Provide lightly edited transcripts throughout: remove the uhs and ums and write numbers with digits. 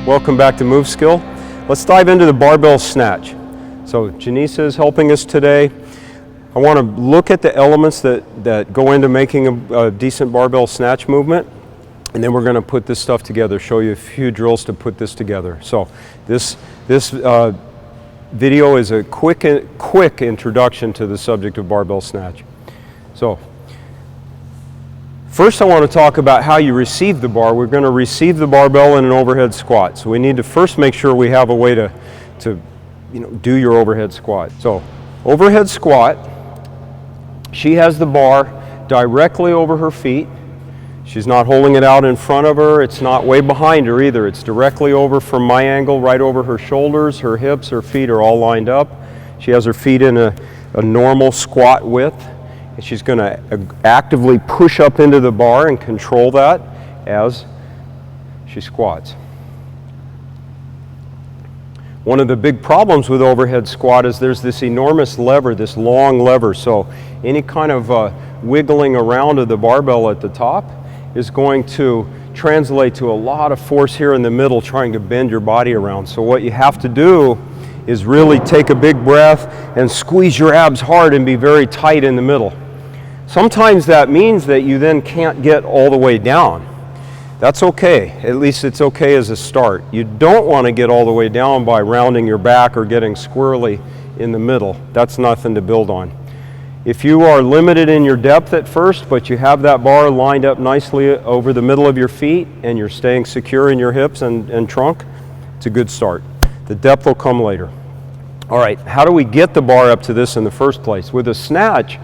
Welcome back to moveSKILL. Let's dive into the barbell snatch. So Janisa is helping us today. I want to look at the elements that go into making a decent barbell snatch movement, and then we're going to put this stuff together, show you a few drills to put this together. So this video is a quick introduction to the subject of barbell snatch. So first I want to talk about how you receive the bar. We're going to receive the barbell in an overhead squat. So we need to first make sure we have a way to do your overhead squat. So overhead squat, she has the bar directly over her feet. She's not holding it out in front of her. It's not way behind her either. It's directly over from my angle, right over her shoulders, her hips, her feet are all lined up. She has her feet in a normal squat width. And she's going to actively push up into the bar and control that as she squats. One of the big problems with overhead squat is there's this enormous lever, this long lever. So any kind of wiggling around of the barbell at the top is going to translate to a lot of force here in the middle trying to bend your body around. So what you have to do is really take a big breath and squeeze your abs hard and be very tight in the middle. Sometimes that means that you then can't get all the way down. That's okay. At least it's okay as a start. You don't want to get all the way down by rounding your back or getting squirrely in the middle. That's nothing to build on. If you are limited in your depth at first, but you have that bar lined up nicely over the middle of your feet and you're staying secure in your hips and trunk, it's a good start. The depth will come later. All right, how do we get the bar up to this in the first place? With a snatch,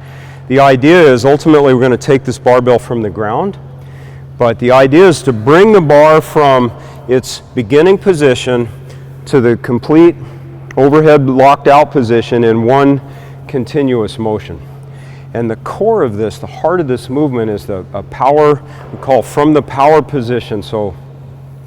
the idea is ultimately we're going to take this barbell from the ground, but the idea is to bring the bar from its beginning position to the complete overhead locked out position in one continuous motion. And the core of this, the heart of this movement is a power, we call from the power position. So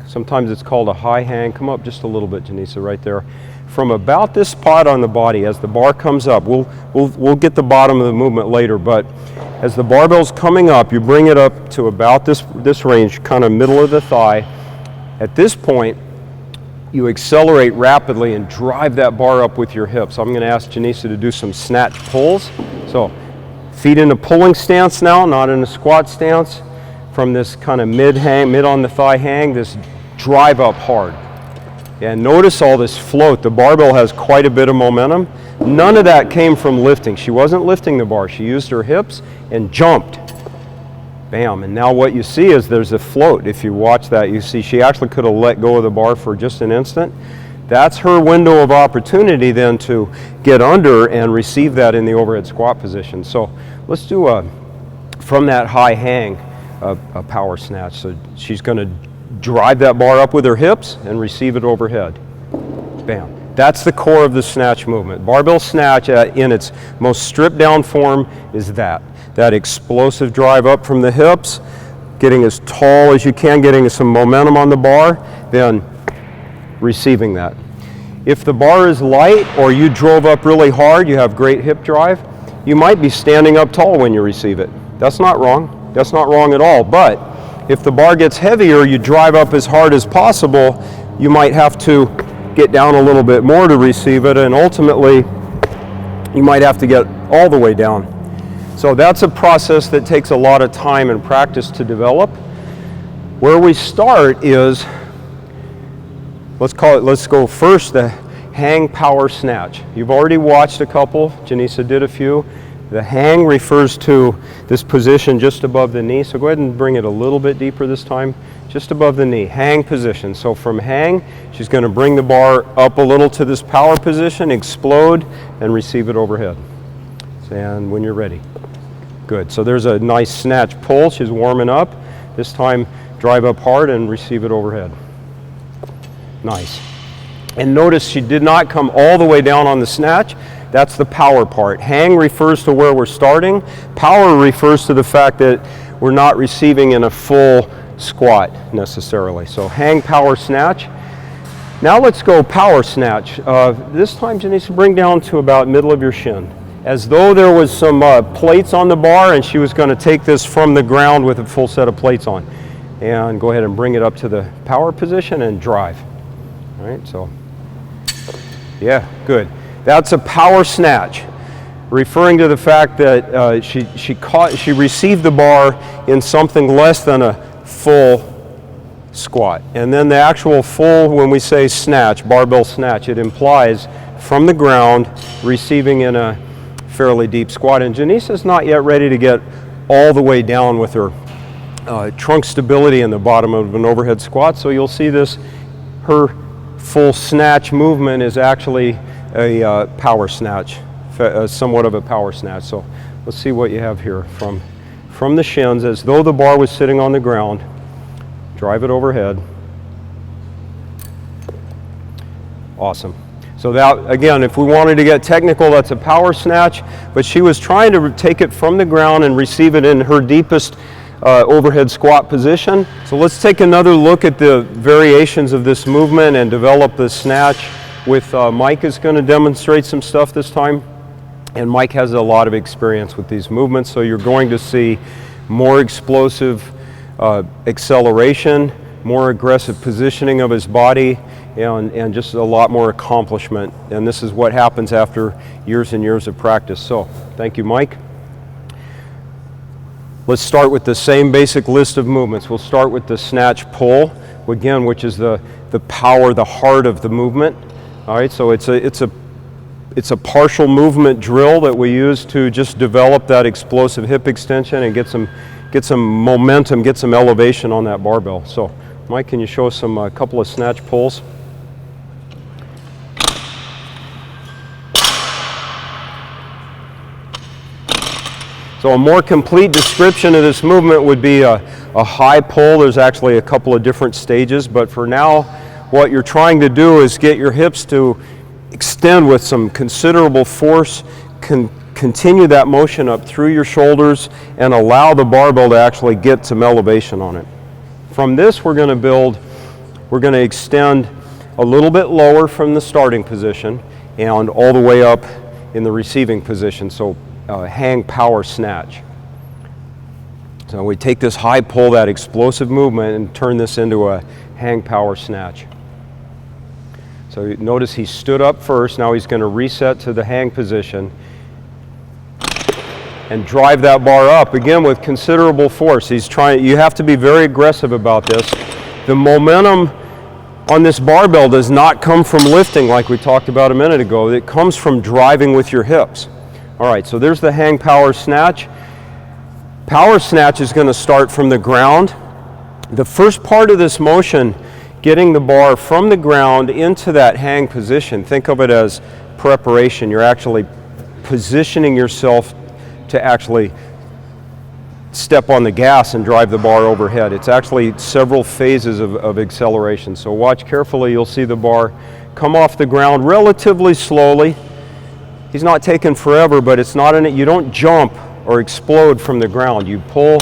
sometimes it's called a high hang. Come up just a little bit, Janisa, right there. From about this spot on the body, as the bar comes up, we'll get the bottom of the movement later, but as the barbell's coming up, you bring it up to about this range, kind of middle of the thigh. At this point, you accelerate rapidly and drive that bar up with your hips. I'm going to ask Janisa to do some snatch pulls. So feet in a pulling stance now, not in a squat stance. From this kind of mid on the thigh hang, this drive up hard. And notice all this float. The barbell has quite a bit of momentum. None of that came from lifting. She wasn't lifting the bar. She used her hips and jumped. Bam. And now what you see is there's a float. If you watch that, you see she actually could have let go of the bar for just an instant. That's her window of opportunity then to get under and receive that in the overhead squat position. So let's do from that high hang a power snatch. So she's going to drive that bar up with her hips and receive it overhead. Bam. That's the core of the snatch movement. Barbell snatch in its most stripped down form is that explosive drive up from the hips, getting as tall as you can, getting some momentum on the bar, then receiving that. If the bar is light or you drove up really hard, you have great hip drive, you might be standing up tall when you receive it. That's not wrong. That's not wrong at all. But if the bar gets heavier, you drive up as hard as possible, you might have to get down a little bit more to receive it, and ultimately you might have to get all the way down. So that's a process that takes a lot of time and practice to develop. Where we start is, let's go first the hang power snatch. You've already watched a couple, Janisa did a few. The hang refers to this position just above the knee, so go ahead and bring it a little bit deeper this time, just above the knee, hang position. So from hang, she's going to bring the bar up a little to this power position, explode, and receive it overhead. And when you're ready. Good, so there's a nice snatch pull, she's warming up. This time, drive up hard and receive it overhead. Nice. And notice she did not come all the way down on the snatch. That's the power part. Hang refers to where we're starting. Power refers to the fact that we're not receiving in a full squat necessarily. So hang power snatch. Now let's go power snatch. This time Janisa, bring down to about middle of your shin. As though there was some plates on the bar and she was going to take this from the ground with a full set of plates on. And go ahead and bring it up to the power position and drive. All right, so, yeah, good. That's a power snatch, referring to the fact that she received the bar in something less than a full squat. And then the actual full, when we say snatch, barbell snatch, it implies from the ground receiving in a fairly deep squat. And Janice is not yet ready to get all the way down with her trunk stability in the bottom of an overhead squat. So you'll see this, her full snatch movement is actually a power snatch, somewhat of a power snatch. So let's see what you have here from the shins, as though the bar was sitting on the ground. Drive it overhead. Awesome. So that, again, if we wanted to get technical, that's a power snatch, but she was trying to take it from the ground and receive it in her deepest overhead squat position. So let's take another look at the variations of this movement and develop the snatch with Mike is going to demonstrate some stuff this time. And Mike has a lot of experience with these movements, so you're going to see more explosive acceleration, more aggressive positioning of his body, and just a lot more accomplishment. And this is what happens after years and years of practice. So, thank you, Mike. Let's start with the same basic list of movements. We'll start with the snatch pull, again, which is the power, the heart of the movement. All right, so it's a partial movement drill that we use to just develop that explosive hip extension and get some momentum, get some elevation on that barbell. So, Mike, can you show us a couple of snatch pulls? So a more complete description of this movement would be a high pull. There's actually a couple of different stages, but for now, what you're trying to do is get your hips to extend with some considerable force, continue that motion up through your shoulders, and allow the barbell to actually get some elevation on it. From this, we're going to extend a little bit lower from the starting position and all the way up in the receiving position. So hang power snatch. So we take this high pull, that explosive movement, and turn this into a hang power snatch. So notice he stood up first. Now he's going to reset to the hang position and drive that bar up again with considerable force. You have to be very aggressive about this. The momentum on this barbell does not come from lifting like we talked about a minute ago. It comes from driving with your hips. All right, so there's the hang power snatch. Power snatch is going to start from the ground. The first part of this motion, getting the bar from the ground into that hang position, think of it as preparation. You're actually positioning yourself to actually step on the gas and drive the bar overhead. It's actually several phases of acceleration. So watch carefully. You'll see the bar come off the ground relatively slowly. He's not taking forever, but it's not in it. You don't jump or explode from the ground. You pull.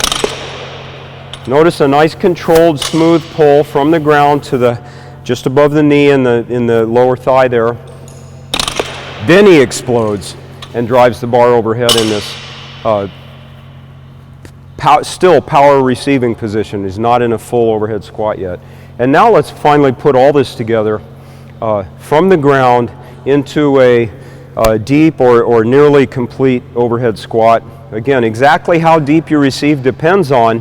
Notice a nice controlled, smooth pull from the ground to just above the knee in the lower thigh there. Then he explodes and drives the bar overhead in this still power receiving position. He's not in a full overhead squat yet. And now let's finally put all this together from the ground into a deep or nearly complete overhead squat. Again, exactly how deep you receive depends on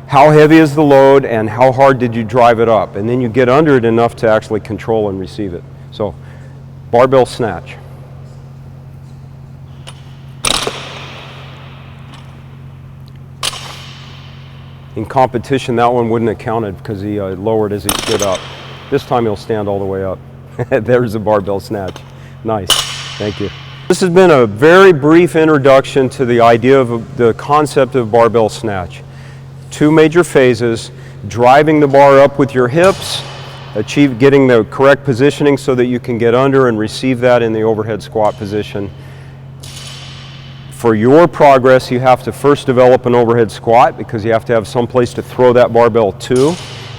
how heavy is the load and how hard did you drive it up. And then you get under it enough to actually control and receive it. So, barbell snatch. In competition, that one wouldn't have counted because he lowered as he stood up. This time he'll stand all the way up. There's a barbell snatch. Nice. Thank you. This has been a very brief introduction to the idea of the concept of barbell snatch. Two major phases: driving the bar up with your hips, getting the correct positioning so that you can get under and receive that in the overhead squat position. For your progress, you have to first develop an overhead squat because you have to have some place to throw that barbell to,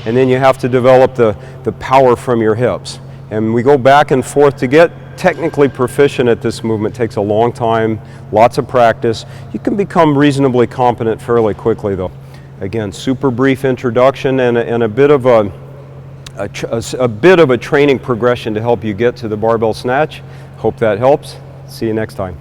and then you have to develop the power from your hips. And we go back and forth. To get technically proficient at this movement takes a long time, lots of practice. You can become reasonably competent fairly quickly though. Again, super brief introduction and a bit of a bit of a training progression to help you get to the barbell snatch. Hope that helps. See you next time.